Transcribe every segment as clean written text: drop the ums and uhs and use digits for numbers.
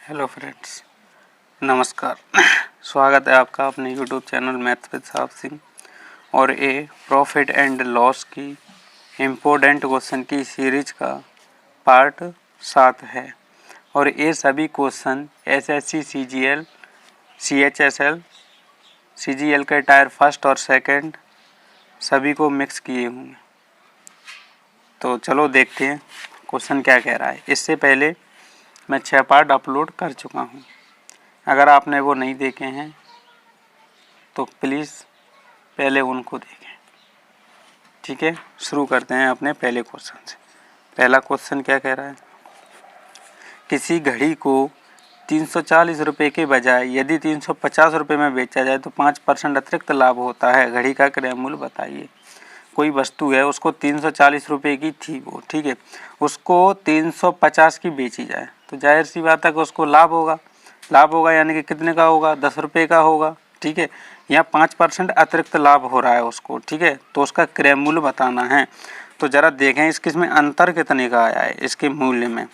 Hello friends, नमस्कार। स्वागत है आपका अपने यूट्यूब चैनल मैथ्स विद साहब सिंह और ए प्रॉफिट एंड लॉस की इम्पोर्टेंट क्वेश्चन की सीरीज का पार्ट 7 है। और ये सभी question SSC CGL CHSL CGL के टायर फर्स्ट और सेकंड सभी को मिक्स किए होंगे। तो चलो देखते हैं क्वेश्चन क्या कह रहा है। इससे पहले मैं 6 पार्ट अपलोड कर चुका हूँ। अगर आपने वो नहीं देखे हैं तो प्लीज़ पहले उनको देखें। ठीक है, शुरू करते हैं अपने पहले क्वेश्चन से। पहला क्वेश्चन क्या कह रहा है, किसी घड़ी को 340 रुपये के बजाय यदि 350 रुपये में बेचा जाए तो 5% अतिरिक्त लाभ होता है। घड़ी का क्रय मूल्य बताइए। कोई वस्तु है, उसको 340 रुपये की थी वो, ठीक है, उसको 350 की बेची जाए तो जाहिर सी बात है कि उसको लाभ होगा यानी कि कितने का होगा, 10 रुपये का होगा। ठीक है, यहाँ 5% अतिरिक्त लाभ हो रहा है उसको। ठीक है, तो उसका क्रय मूल्य बताना है। तो ज़रा देखें इसमें अंतर कितने का आया है। इसके मूल्य में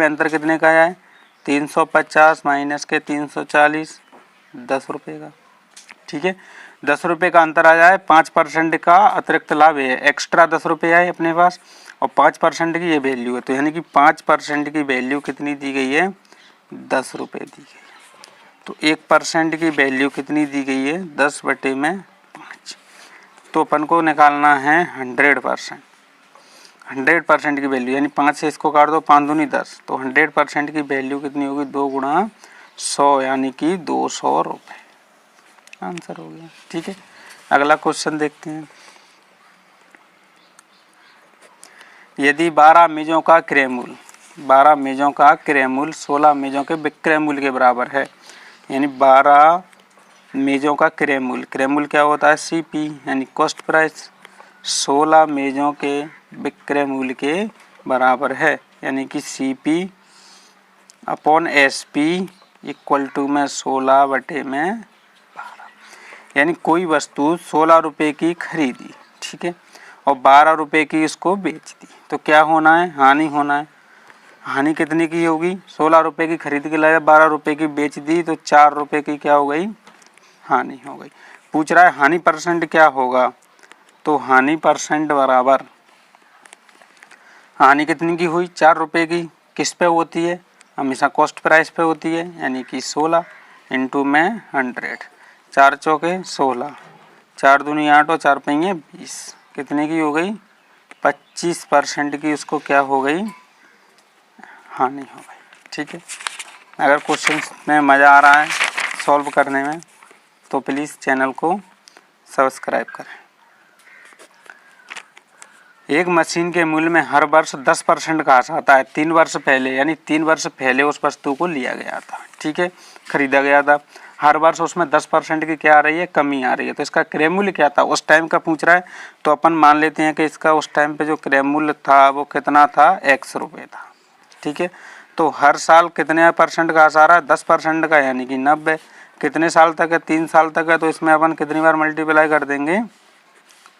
अंतर कितने का आया है, 350 माइनस के 340, 10 रुपये का। ठीक है, 10 रुपये का अंतर आ जाए। 5% का अतिरिक्त लाभ है, एक्स्ट्रा 10 रुपये आए अपने पास और 5% की ये वैल्यू है। तो यानी कि 5% की वैल्यू कितनी दी गई है, 10 रुपये दी गई है। तो 1% की वैल्यू कितनी दी गई है, 10/5। तो अपन को निकालना है 100%। 100% की वैल्यू यानी 5 से इसको काट दो, 5 दूनी 10, तो 100% की वैल्यू कितनी होगी, 2 गुणा 100 यानी कि 200 रुपये। आंसर हो गया। ठीक है, अगला क्वेश्चन देखते हैं। यदि 12 मेजों का क्रय मूल्य 16 मेजों के विक्रय मूल्य के बराबर है, यानी 12 मेजों का क्रय मूल्य क्या होता है, सीपी यानी कॉस्ट प्राइस, 16 मेजों के विक्रय मूल्य के बराबर है, यानी कि CP upon SP equal to में 16/12। यानी कोई वस्तु 16 रुपये की खरीदी, ठीक है, और 12 रुपये की इसको बेच दी, तो क्या होना है, हानि होना है। हानि कितने की होगी, 16 रुपये की खरीद के लाया, 12 रुपये की बेच दी, तो 4 रुपये की क्या हो गई, हानि हो गई। पूछ रहा है हानि परसेंट क्या होगा, तो हानि परसेंट बराबर हानि कितनी की हुई, 4 रुपये की। किस पे होती है, हमेशा कॉस्ट प्राइस पे होती है, यानी कि 16 इंटू में 100, 4 चौके 16, 4 दूनी 8 और 4 पहिए 20, कितने की हो गई, 25% की उसको क्या हो गई, हानि हो गई। ठीक है, अगर क्वेश्चन में मज़ा आ रहा है सॉल्व करने में तो प्लीज़ चैनल को सब्सक्राइब करें। एक मशीन के मूल्य में हर वर्ष 10% का आता है। 3 वर्ष पहले, यानी 3 वर्ष पहले उस वस्तु को लिया गया था, ठीक है, खरीदा गया था। हर वर्ष उसमें 10% की क्या आ रही है, कमी आ रही है। तो इसका क्रय मूल्य क्या था, उस टाइम का पूछ रहा है, तो अपन मान लेते हैं कि इसका उस टाइम पे जो क्रय मूल्य था वो कितना था, X रुपये था। ठीक है, तो हर साल कितने % का आ रहा है, 10% का, यानी कि 90। कितने साल तक है, 3 साल तक है, तो इसमें अपन कितनी बार मल्टीप्लाई कर देंगे,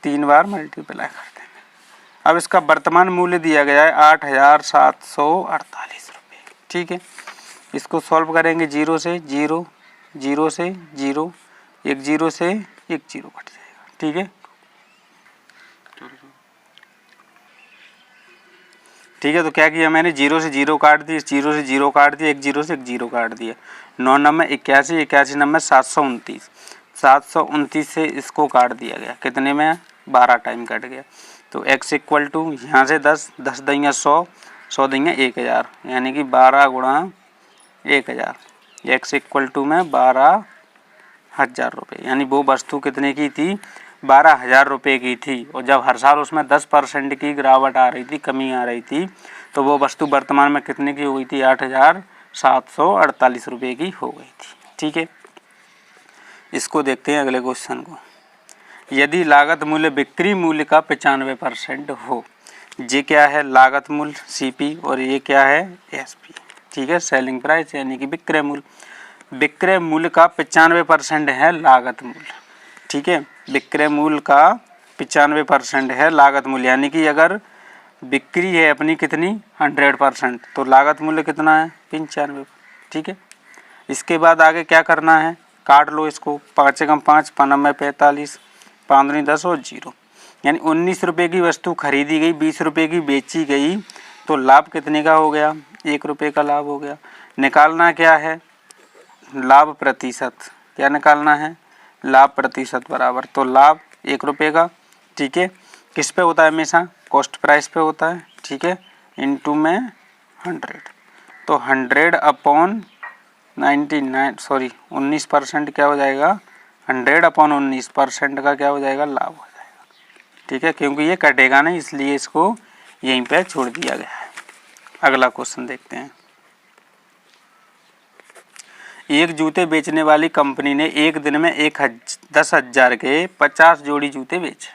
3 बार मल्टीप्लाई कर देंगे। अब इसका वर्तमान मूल्य दिया गया है 8,748 रुपये। ठीक है, इसको सॉल्व करेंगे, 0 से 0, 0 से 0, 1 0 से 1 0 कट जाएगा। ठीक है, ठीक है, तो क्या किया मैंने, 0 से 0 काट दिए, 0 से 0 काट दिया, 1 0 से 1 0 काट दिया, 9 9 81, 81 9 729, 729 से इसको काट दिया गया, कितने में, 12 टाइम कट गया। तो x इक्वल टू यहाँ से 10 10 देंगे 100, 100 देंगे 1000, यानी कि 12 गुणा 1000, x इक्वल टू में 12,000 रुपये। यानी वो वस्तु कितने की थी, 12,000 रुपये की थी, और जब हर साल उसमें 10% की गिरावट आ रही थी, कमी आ रही थी, तो वो वस्तु वर्तमान में कितने की हो गई थी, 8,748 रुपये की हो गई थी। ठीक है, इसको देखते हैं अगले क्वेश्चन को। यदि लागत मूल्य बिक्री मूल्य का 95% हो, ये क्या है, लागत मूल्य सीपी, और ये क्या है, एसपी। ठीक है, सेलिंग प्राइस यानी कि विक्रय मूल्य। विक्रय मूल्य का 95% है लागत मूल्य। ठीक है, विक्रय मूल्य का 95% है लागत मूल्य, यानी कि अगर बिक्री है अपनी कितनी, 100%, तो लागत मूल्य कितना है, 95। ठीक है। इसके बाद आगे क्या करना है, काट लो इसको, 5 एकम 5, 5 में 45, 5 दूनी 10 और 0, यानी 19 रुपये की वस्तु खरीदी गई, 20 रुपये की बेची गई, तो लाभ कितने का हो गया, 1 रुपये का लाभ हो गया। निकालना क्या है, लाभ प्रतिशत, क्या निकालना है, लाभ प्रतिशत बराबर, तो लाभ 1 रुपये का, ठीक है। किस पे होता है, हमेशा कॉस्ट प्राइस पे होता है, ठीक है, इनटू में 100, तो 100 अपॉन 19% क्या हो जाएगा, 100 अपॉन 19% का क्या हो जाएगा, लाभ हो जाएगा, ठीक है, क्योंकि ये कटेगा नहीं इसलिए इसको यहीं पे छोड़ दिया गया है। अगला क्वेश्चन देखते हैं। एक जूते बेचने वाली कंपनी ने एक दिन में 10,000 के 50 जोड़ी जूते बेचे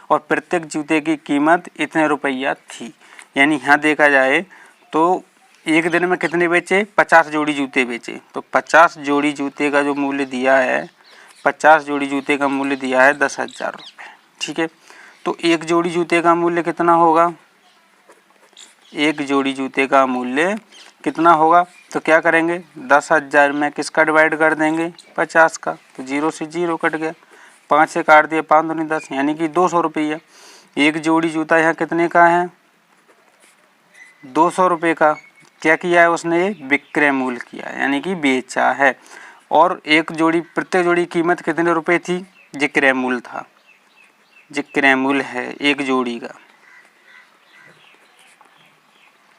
और प्रत्येक जूते की कीमत इतने रुपया थी। यानी यहाँ देखा जाए तो एक दिन में कितने बेचे, 50 जोड़ी जूते बेचे, तो 50 जोड़ी जूते का जो मूल्य दिया है, 50 जोड़ी जूते का मूल्य दिया है 10,000 रुपये, ठीक है। तो एक जोड़ी जूते का मूल्य कितना होगा, एक जोड़ी जूते का मूल्य कितना होगा, तो क्या करेंगे, 10,000 में किसका डिवाइड कर देंगे, 50 का, तो 0 से 0 कट गया, 5 से काट दिया, 5 दूनी 10, यानी कि 200 रुपया। एक जोड़ी जूता यहाँ कितने का है, 200 रुपये का। क्या किया है उसने, विक्रय मूल्य किया है, यानी कि बेचा है। और एक जोड़ी, प्रत्येक जोड़ी कीमत कितने रुपए थी, विक्रय मूल्य था, विक्रय मूल्य है एक जोड़ी का,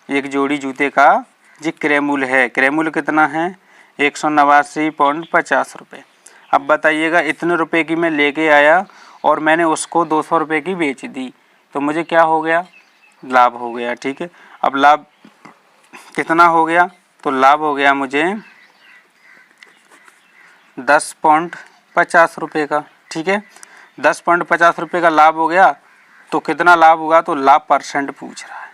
एक जोड़ी जूते का जी क्रय मूल्य है, क्रय मूल्य कितना है, 189.50 रुपये। अब बताइएगा, इतने रुपए की मैं लेके आया और मैंने उसको 200 रुपये की बेच दी, तो मुझे क्या हो गया, लाभ हो गया, ठीक है। अब लाभ कितना हो गया, तो लाभ हो गया मुझे 10.50 रुपये का, ठीक है। 10.50 रुपये का लाभ हो गया, तो कितना लाभ होगा, तो लाभ परसेंट पूछ रहा है,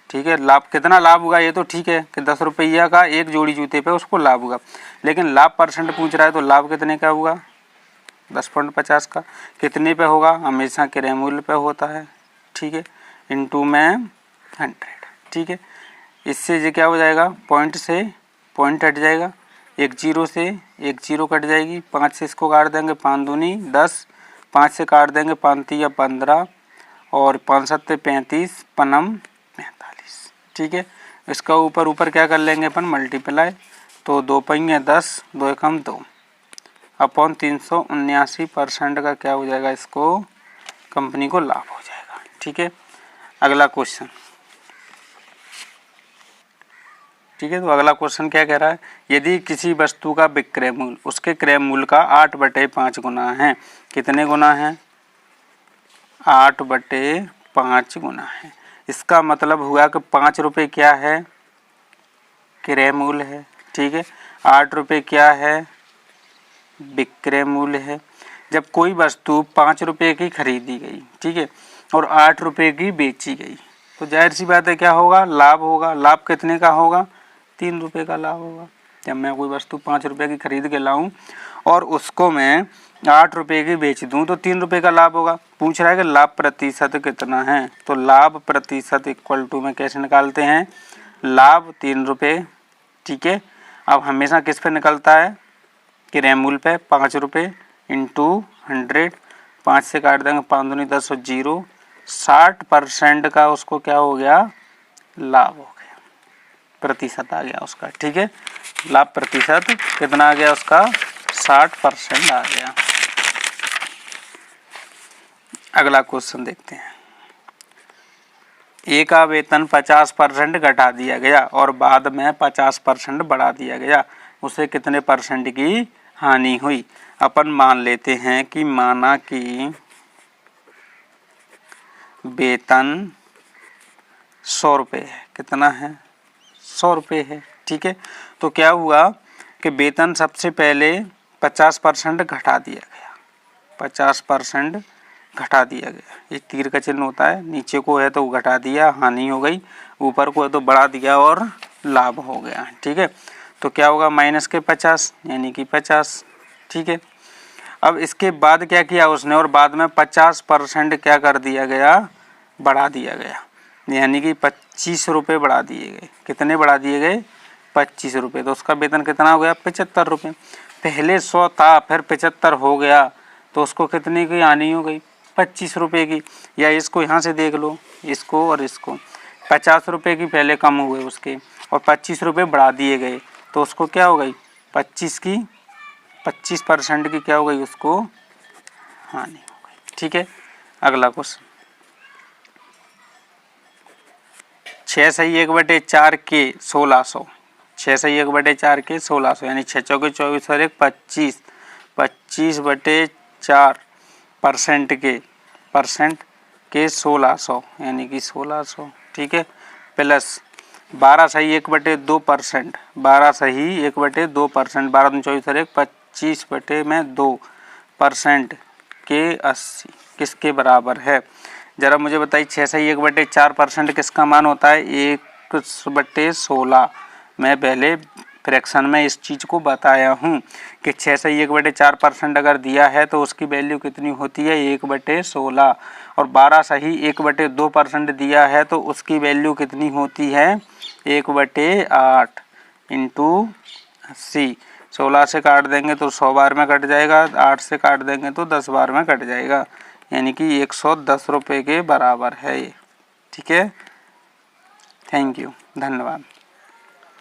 ठीक है। लाभ कितना लाभ होगा, ये तो ठीक है कि 10 रुपया का एक जोड़ी जूते पे उसको लाभ होगा, लेकिन लाभ परसेंट पूछ रहा है, तो लाभ कितने का होगा, 10.50 का, कितने पे होगा, हमेशा क्रय मूल्य पे होता है, ठीक है, इनटू में 100, ठीक है। इससे ये क्या हो जाएगा, पॉइंट से पॉइंट हट जाएगा, 1 0 से 1 0 कट जाएगी, 5 से इसको काट देंगे, 5 दूनी 10, 5 से काट देंगे, 5 तिया 15 और 5 सत्ते 35, पनम 45, ठीक है। इसका ऊपर ऊपर क्या कर लेंगे अपन, मल्टीप्लाई, तो 2 पंगे 10, 2 एकम 2 अपॉन 379% का क्या हो जाएगा, इसको कंपनी को लाभ हो जाएगा, ठीक है। अगला क्वेश्चन, ठीक है, तो अगला क्वेश्चन क्या कह रहा है, यदि किसी वस्तु का विक्रय मूल्य उसके क्रय मूल्य का 8/5 गुना है, कितने गुना है, 8/5 गुना है, इसका मतलब हुआ कि 5 रुपये क्या है, क्रय मूल्य है, ठीक है, 8 रुपये क्या है, विक्रय मूल्य है। जब कोई वस्तु 5 रुपये की खरीदी गई, ठीक है, और 8 रुपये की बेची गई, तो जाहिर सी बात है क्या होगा, लाभ होगा। लाभ कितने का होगा, 3 रुपये का लाभ होगा। जब मैं कोई वस्तु 5 रुपये की खरीद के लाऊं और उसको मैं 8 रुपये की बेच दूं, तो 3 रुपये का लाभ होगा। पूछ रहा है कि लाभ प्रतिशत कितना है, तो लाभ प्रतिशत इक्वल टू में कैसे निकालते हैं, लाभ 3 रुपये, ठीक है। अब हमेशा किस पे निकलता है, क्रय मूल्य पे, 5 रुपये इंटू 100, 5 से काट देंगे, 5 दूनी 10 और 0, 60% का उसको क्या हो गया, लाभ हो गया, प्रतिशत आ गया उसका, ठीक है। लाभ प्रतिशत कितना आ गया उसका, 60% आ गया। अगला क्वेश्चन देखते हैं, ए का वेतन 50% घटा दिया गया और बाद में 50% बढ़ा दिया गया, उसे कितने परसेंट की हानि हुई। अपन मान लेते हैं कि माना कि वेतन 100 रुपये है, कितना है, 100 रुपये है, ठीक है। तो क्या हुआ कि वेतन सबसे पहले 50% घटा दिया गया, 50% घटा दिया गया, ये तीर का चिन्ह होता है, नीचे को है तो घटा दिया, हानि हो गई, ऊपर को है तो बढ़ा दिया और लाभ हो गया, ठीक है। तो क्या होगा, माइनस के 50 यानी कि 50, ठीक है। अब इसके बाद क्या किया उसने, और बाद में 50% क्या कर दिया गया, बढ़ा दिया गया, यानी कि 25 रुपये बढ़ा दिए गए। कितने बढ़ा दिए गए, 25 रुपये, तो उसका वेतन कितना हो गया 75 रुपये। पहले 100 था फिर 75 हो गया, तो उसको कितने की आनी हो गई 25 रुपये की। या इसको यहाँ से देख लो, इसको और इसको, 50 रुपये की पहले कम हुए उसके और 25 रुपये बढ़ा दिए गए, तो उसको क्या हो गई 25% की क्या हो गई उसको हानि हो गई। ठीक है, अगला क्वेश्चन 6 सही 1/4 के 1600, 6 सही 1/4 के 1600 यानी 6 चौके 24 और 1 25, 25/4% के 1600 यानी कि 1600। ठीक है, प्लस 12 सही 1/2%, 12 सही 1/2%, 12 दूनी 24 और 1 25/2% के 80 किसके बराबर है। जरा मुझे बताइए 6 सही 1/4% किसका मान होता है 1/16। मैं पहले फ्रैक्शन में इस चीज़ को बताया हूँ कि 6 सही 1/4% अगर दिया है तो उसकी वैल्यू कितनी होती है 1/16, और 12 सही 1/2% दिया है तो उसकी वैल्यू कितनी होती है 1/8 इंटू 80। 16 से काट देंगे तो 100 बार में कट जाएगा, 8 से काट देंगे तो 10 बार में कट जाएगा, यानी कि 110 रुपये के बराबर है ये। ठीक है, थैंक यू, धन्यवाद।